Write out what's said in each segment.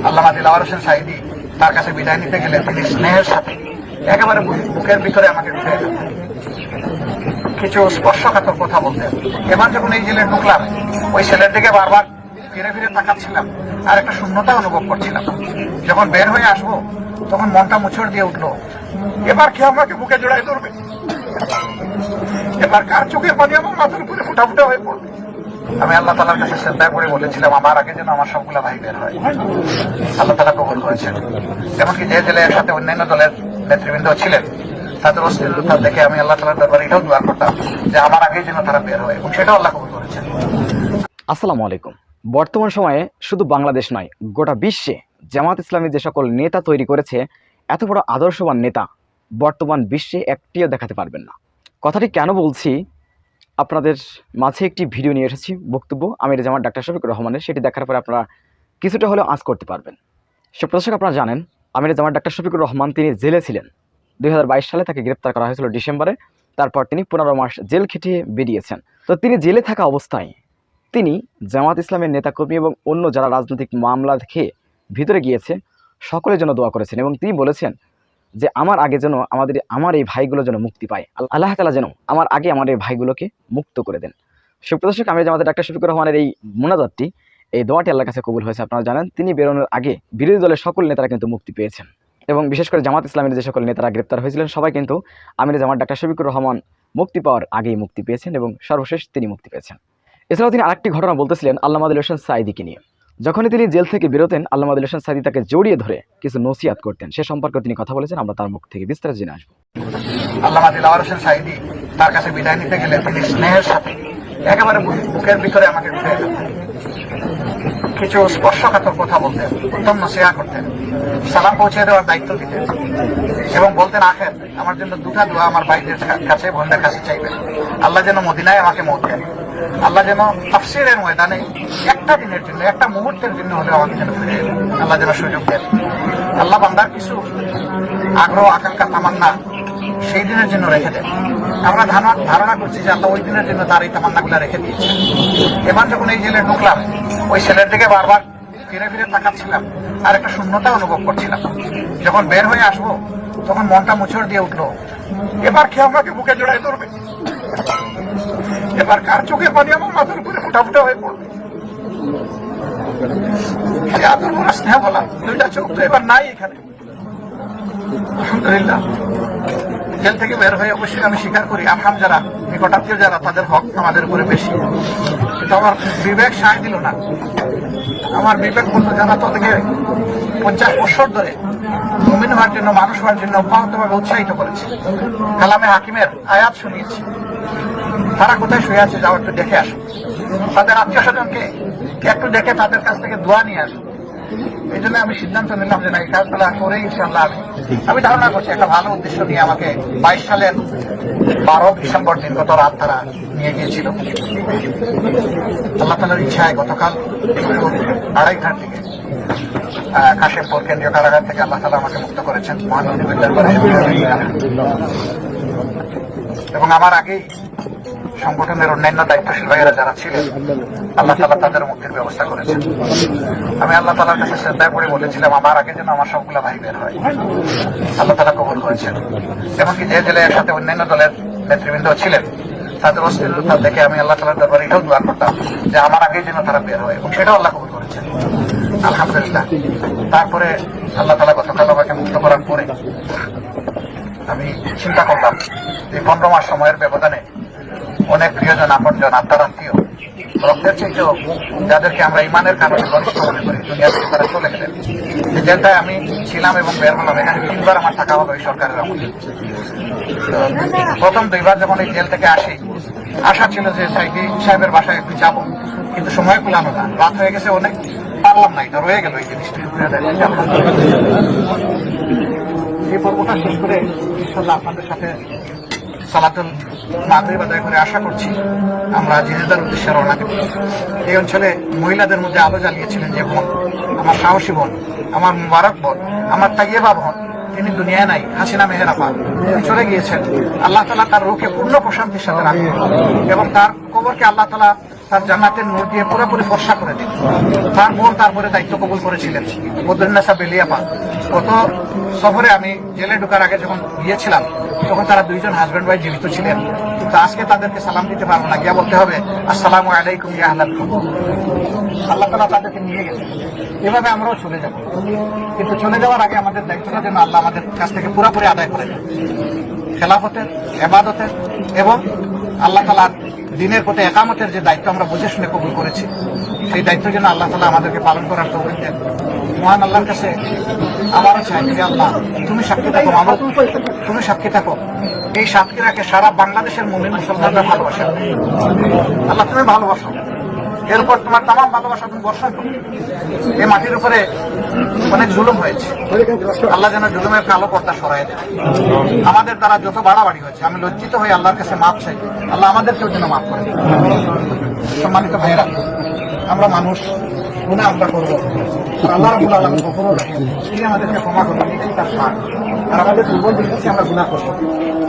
আল্লামা দিলওয়ার হোসেন সাঈদী তার কাছে বিদায় নিতে গেলে তিনি স্নেহের সাথে একেবারে বুকের ভিতরে আমাকে ঢুকে কিছু স্পর্শকাতর কথা বলতেন। এবার যখন এই জেলে ঢুকলাম, ওই ছেলের দিকে বারবার ফিরে ফিরে তাকাচ্ছিলাম আর একটা শূন্যতা অনুভব করছিলাম। যখন বের হয়ে আসবো তখন মনটা মুচড় দিয়ে উঠলো, এবার কি আমাকে বুকে জড়াই ধরবে, এবার কার চোখের পানি আমার মাথার উপরে ফুটা ফুটা হয়ে পড়বে। আমি আল্লাহ তালার কাছে শ্রদ্ধা করে বলেছিলাম আমার আগে যেন আমার সবগুলা ভাই বের হয়। আল্লাহ তালা কবুল করেছেন। এমনকি যে জেলে একসাথে অন্যান্য দলের নেতৃবৃন্দ ছিলেন তাদের অস্থিরতা দেখে আমি আল্লাহ তালার দরবারে এটাও দোয়া করতাম যে আমার আগে যেন তারা বের হয়, এবং সেটাও আল্লাহ কবুল করেছেন। আসসালামু আলাইকুম। বর্তমান সময়ে শুধু বাংলাদেশ নয়, গোটা বিশ্বে জামাত ইসলামী যে সকল নেতা তৈরি করেছে, এত বড় আদর্শবান নেতা বর্তমান বিশ্বে একটিও দেখাতে পারবেন না। কথাটি কেন বলছি, আপনাদের মাঝে একটি ভিডিও নিয়ে এসেছি, বক্তব্য আমির জামাত ডাক্তার শফিকুর রহমানের। সেটি দেখার পরে আপনারা কিছুটা হলেও আঁচ করতে পারবেন। সুপ্রদর্শক, আপনারা জানেন আমির জামাত ডাক্তার শফিকুর রহমান তিনি জেলে ছিলেন। 2022 সালে তাকে গ্রেপ্তার করা হয়েছিল ডিসেম্বরে। তারপর তিনি 15 মাস জেল খেটিয়ে বেরিয়েছেন। তো তিনি জেলে থাকা অবস্থায় তিনি জামাত ইসলামের নেতাকর্মী এবং অন্য যারা রাজনৈতিক মামলা খেয়ে ভিতরে গিয়েছে সকলের জন্য দোয়া করেছেন, এবং তিনি বলেছেন যে আমার আগে যেন আমার এই ভাইগুলো যেন মুক্তি পায়, আল্লাহ তাআলা যেন আমার আগে আমার এই ভাইগুলোকে মুক্ত করে দেন। সুপ্রদর্শক, আমির জামাত ডাক্তার শফিকুর রহমানের এই মোনাজাতটি, এই দোয়াটি আল্লাহর কাছে কবুল হয়েছে। আপনারা জানেন তিনি বেরোনোর আগে বিরোধী দলের সকল নেতারা কিন্তু মুক্তি পেয়েছেন, এবং বিশেষ করে জামাত ইসলামের যে সকল নেতারা গ্রেপ্তার হয়েছিলেন সবাই কিন্তু আমির জামাত ডাক্তার শফিকুর রহমান মুক্তি পাওয়ার আগেই মুক্তি পেয়েছেন, এবং সর্বশেষ তিনি মুক্তি পেয়েছেন। এছাড়াও তিনি আরেকটি ঘটনা বলতেছিলেন আল্লামা দিলওয়ার হোসেন সাঈদীকে নিয়ে। যখনই তিনি জেল থেকে বেরোতেন, আল্লামা দিলওয়ার হোসেন সাঈদী তাকে জড়িয়ে ধরে কিছু নসিহত করতেন। সে সম্পর্কে তিনি কথা বলেছেন, আমরা তার মুখ থেকে বিস্তারিত জেনে আসবো। আল্লামা দিলওয়ার হোসেন সাঈদী তার কাছে বিদায় নিতে গেলে তিনি স্নেহের সাথে একেবারে বুকের ভিতরে আমাকে ঢুকে কিছু স্পর্শকাতর কথা বলতেন, উত্তম নসিহা করতেন, সালাম পৌঁছে দেওয়ার দায়িত্ব দিতেন, এবং বলতেন আখের আমার জন্য দুটা দোয়া আমার ভাইদের কাছে বোনদের কাছে চাইবেন। আল্লাহ যেন মদিনায় আমাকে মত দেন, আল্লাহ যেন তাফসীরের ময়দানে একটা দিনের জন্য, একটা মুহূর্তের জন্য হলেও আমাকে যেন ফিরে আল্লাহ যেন সুযোগ দেন। আল্লাহ বান্দার কিছু আগ্রহ, আকাঙ্ক্ষা, তামান্না সেই দিনের জন্য রেখে দেন। আমরা ধারণা করছি যে আল্লাহ ওই দিনের জন্য তার এই তামান্নাগুলো রেখে দিয়েছে। এবার যখন এই জেলে ঢুকলাম, ওই ছেলের দিকে বারবার ফিরে ফিরে তাকাচ্ছিলাম আর একটা শূন্যতা অনুভব করছিলাম। যখন বের হয়ে আসবো তখন মনটা মুচড় দিয়ে উঠলো, এবার কি আমাকে বুকে জড়াই ধরবে, এবার কার চোখের পানি আমার মাথার উপরে ফুটা ফুটা হয়ে পড়বে। স্নেহ বলা দুইটা চোখ তো এবার নাই এখানে। আলহামদুলিল্লাহ, জেল থেকে বের হয়ে অবশ্যই আমি স্বীকার করি আরহাম যারা, নিকটাত্মীয় যারা, তাদের হক আমাদের উপরে বেশি। কিন্তু আমার বিবেক সায় দিল না। আমার বিবেক বলল যারা তাদেরকে 50 বছর ধরে মুমিন হওয়ার জন্য, মানুষ হওয়ার জন্য অব্যাহতভাবে উৎসাহিত করেছে, কালামে হাকিমের আয়াত শুনিয়েছে, তারা কোথায় শুয়ে আছে যাও একটু দেখে আসো, তাদের আত্মীয় স্বজনকে একটু দেখে তাদের কাছ থেকে দোয়া নিয়ে আসো। এই জন্য আমি সিদ্ধান্ত নিলাম যে না, এই কাজগুলো করে ইনশাআল্লাহ আমি ধারণা করছি একটা ভালো উদ্দেশ্য নিয়ে আমাকে 22 সালের 12 ডিসেম্বর দিন গত রাত তারা নিয়ে গিয়েছিল। আল্লাহ তাআলার ইচ্ছায় গতকাল 2:30টার দিকে কাশেমপুর কেন্দ্রীয় কারাগার থেকে আল্লাহ তাআলা আমাকে মুক্ত করেছেন মহানবীর দরবারে। এবং আমার আগেই সংগঠনের অন্যান্য দায়িত্বশীল ভাইয়েরা যারা ছিলেন, আল্লাহ তাআলা তাদের মুক্তির ব্যবস্থা করেছেন। আমি আল্লাহ তাআলার কাছে শ্রদ্ধা করে বলেছিলাম আমার আগে যেন আমার সবগুলা ভাই বের হয়। আল্লাহ তাআলা কবুল করেছেন। এমনকি যে জেলে একসাথে অন্যান্য দলের নেতৃবৃন্দ ছিলেন তাদের অস্থিরতা দেখে আমি আল্লাহ তাআলার দরবারে এটাও দোয়া করতাম যে আমার আগে যেন তারা বের হয়, এবং সেটাও আল্লাহ কবুল করেছেন। আলহামদুলিল্লাহ। তারপরে আল্লাহ তাআলা গতকাল আমাকে মুক্ত করার পরে আমি চিন্তা করলাম যে 15 মাস সময়ের ব্যবধানে অনেক প্রিয়জন, আপনজন, আত্মার আত্মীয়, রক্তের চাইতেও যাদেরকে আমরা ইমানের কারণে ঘনিষ্ঠ মনে করি, দুনিয়া থেকে তারা চলে গেলেন। যে জেলটায় আমি ছিলাম এবং বের হলাম, এখানে 3 বার আমার থাকা হবে ওই সরকারের আমলে। প্রথম 2 বার যখন এই জেল থেকে আসি, আশা ছিল যে সাইদি সাহেবের বাসায় একটু যাবো, কিন্তু সময় কুলানো না, রাত হয়ে গেছে অনেক, পারলাম না, এটা রয়ে গেল এই জিনিসটা। এই পর্বটা শেষ করে ইনশাআল্লাহ আপনাদের সাথে সালাতুল মাগরিব আদায় করে আশা করছি আমরা জিনেদার উদ্দেশ্যে রওনা দেব। এই অঞ্চলে মহিলাদের মধ্যে আলো জ্বালিয়েছিলেন যে বোন, আমার সাহসী বোন, আমার মুবারক বোন, আমার তাইয়েবা বোন, তিনি দুনিয়ায় নাই, হাসিনা মেহের আপা, তিনি চলে গিয়েছেন। আল্লাহ তাআলা তার রূহকে পূর্ণ প্রশান্তির সাথে রাখবেন এবং তার কবরকে আল্লাহ তাআলা তার জান্নাতের নূর দিয়ে পুরোপুরি বর্ষা করে দিন। তার বোন তারপরে দায়িত্ব কবুল করেছিলেন, বদরুন্নেসা বেলিয়াপা। গত সফরে আমি জেলে ঢোকার আগে যখন গিয়েছিলাম, তখন তারা দুইজন হাজব্যান্ড ওয়াইফ জীবিত ছিলেন, কিন্তু আজকে তাদেরকে সালাম দিতে পারবো না, গিয়া বলতে হবে আসসালামু আলাইকুম ইয়া আহলাল কবর। আল্লাহ তাআলা তাদেরকে নিয়ে গেছেন। এভাবে আমরাও চলে যাব, কিন্তু চলে যাওয়ার আগে আমাদের দায়িত্বটা যেন আল্লাহ আমাদের কাছ থেকে পুরোপুরি আদায় করে নেন। খেলাফতের, ইবাদতের এবং আল্লাহ তাআলার দিনের প্রতি একামতের যে দায়িত্ব আমরা বুঝে শুনে কবুল করেছি, সেই দায়িত্ব যেন আল্লাহ তাআলা আমাদেরকে পালন করার তৌফিক দেন। মহান আল্লাহর কাছে আমারও চাই যে আল্লাহ তুমি সাক্ষী থাকো, তুমি সাক্ষী থাকো, এই সাক্ষীরাকে সারা বাংলাদেশের মুমিন মুসলমানরা ভালোবাসেন। আল্লাহ তুমি ভালোবাসো, এর উপর তোমার তামাম ভালোবাসা তুমি বর্ষণ করো। এই মাটির উপরে অনেক জুলুম হয়েছে, আল্লাহ যেন জুলুমের কালো পর্দা সরাই দেয়। আমাদের দ্বারা যত বাড়াবাড়ি হয়েছে, আমি লজ্জিত হয়ে আল্লাহর কাছে মাপ চাই, আল্লাহ আমাদেরকেও যেন মাফ করে। সম্মানিত ভাইয়েরা, আমরা মানুষ, গুনাহ আমরা করবো, আল্লাহ রাব্বুল আলামিন গফুরুর রহিম, তিনি আমাদেরকে ক্ষমা করবেন, এটাই তার শান। আর আমাদের দুর্বল দিকে আমরা গুনাহ করবো,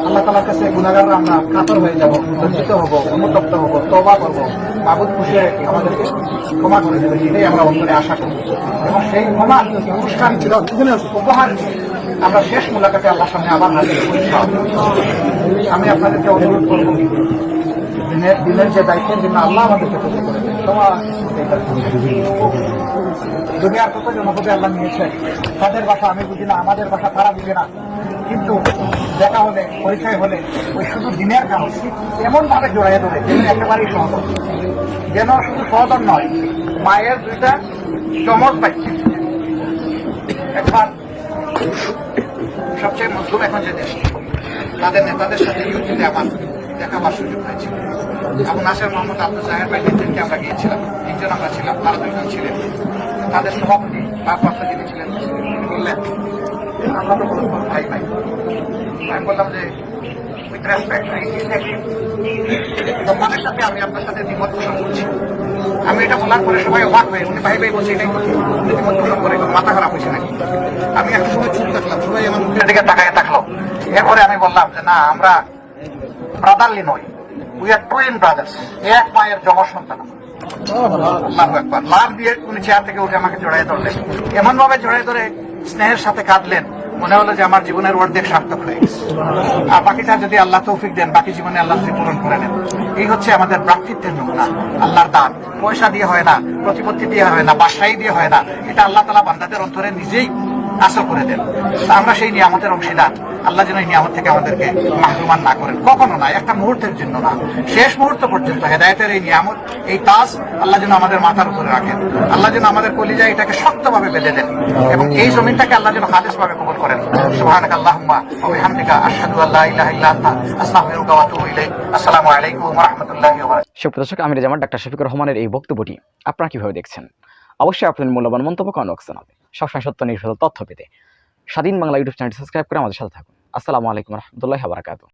আল্লাহ তাআলার কাছে গুনাহগাররা আমরা কাতর হয়ে যাব, লজ্জিত হবো, অনুতপ্ত হবো, তওবা করবো, মাবুদ খুশি হয়ে আমাদেরকে ক্ষমা করে দেবেন, এটাই আমরা অন্তরে আশা করি। এবং সেই ক্ষমা পুরস্কার উপহার আমরা শেষ মুলাকাতে আল্লাহর সামনে আবার হাজির হব ইনশাআল্লাহ। আমি আপনাদেরকে অনুরোধ করবো, দিনের যে দায়িত্বের জন্য আল্লাহ আমাদেরকে কবুল করে দেন। দুনিয়ার কত জনপদে আল্লাহ নিয়েছে, তাদের ভাষা আমি বুঝি না, আমাদের ভাষা তারা বুঝে না, কিন্তু দেখা হলে, পরিচয় হলে ওই শুধু দিনের কারণ এমন ভাবে জড়াইয়ে ধরে যেন একেবারেই সহদর, যেন শুধু সহদর নয়, মায়ের দুইটা চমক পাইছে। একবার সবচেয়ে মজলুম এখন যে দেশ, তাদের নেতাদের সাথে ইউটিউবে আমার দেখাবার সুযোগ হয়েছে। আবু নাসের মোহাম্মদ আব্দুল জাহের ভাই নেতৃত্বে আমরা গিয়েছিলাম, তিনজন আমরা ছিলাম, তারা দুইজন ছিলেন। তাদের সভাপতি ভারপ্রাপ্ত যিনি ছিলেন, তিনি বললেন আমরা তো বলবো ভাই ভাই। আমি বললাম যে উইথ রেসপেক্ট, সম্মানের সাথে আমি আপনার সাথে দ্বিমত পোষণ করছি। আমি এটা বলার পরে সবাই অবাক হয়ে, উনি ভাই ভাই বলছে, এটাই দ্বিমত পোষণ করে, মাথা খারাপ হয়েছে নাকি? আমি একটা সময় চুপ থাকলাম, সবাই আমার মুখের দিকে তাকায় থাকলো। এরপরে আমি বললাম যে না, আমরা ব্রাদারলি নই, উই আর টুইন ব্রাদার্স, এক মায়ের জমজ সন্তান। আল্লাহু আকবার। লাভ দিয়ে উনি চেয়ার থেকে উঠে আমাকে জড়াই ধরলেন, এমন ভাবে জড়াই ধরে স্নেহের সাথে কাঁদলেন, মনে হলো যে আমার জীবনের অর্ধেক সার্থক হয়ে গেছে। আর বাকিটা যদি আল্লাহ তৌফিক দেন, বাকি জীবনে আল্লাহ যদি পূরণ করে নেন। এই হচ্ছে আমাদের ভ্রাতৃত্বের নমুনা, আল্লাহর দান। পয়সা দিয়ে হয় না, প্রতিপত্তি দিয়ে হয় না, বাসাই দিয়ে হয় না, এটা আল্লাহ তাআলা বান্দাদের অন্তরে নিজেই আসর করে দেন। আমরা সেই নিয়ামতের অংশীদার। আল্লাহ যেন এই নিয়ামত থেকে আমাদেরকে মাহরুমান না করেন, কখনো না, একটা মুহূর্তের জন্য না, শেষ মুহূর্ত পর্যন্ত হেদায়েতের এই নিয়ামত, এই তাজ আল্লাহ যেন আমাদের মাথার উপরে রাখেন। আল্লাহ যেন আমাদের কলিজায় এটাকে শক্তভাবে বেঁধে দেন এবং এই জমিনটাকে আল্লাহ যেন খালিসভাবে কবুল করেন। সুবহানাকা আল্লাহুম্মা ওয়া বিহামদিকা আশহাদু আল্লা ইলাহা ইল্লা আনতা আস্তাগফিরুকা ওয়া আতুবু ইলাইক। আসসালামু আলাইকুম ওয়া রাহমাতুল্লাহি ওয়া বারাকাতুহু। সুপ্রিয় দর্শক, আমি রেজামান ডাক্তার শফিকুর রহমানের এই বক্তব্যটি আপনারা কিভাবে দেখছেন? অবশ্যই আপনাদের মূল্যবান মন্তব্য কমেন্ট বক্সে জানাবেন। সবসময় সত্য নির্ভর তথ্য পেতে স্বাধীন বাংলা ইউটিউব চ্যানেলটি সাবস্ক্রাইব করে আমাদের সাথে থাকুন। আসসালামু আলাইকুম ওয়া রাহমাতুল্লাহি ওয়া বারাকাতুহু।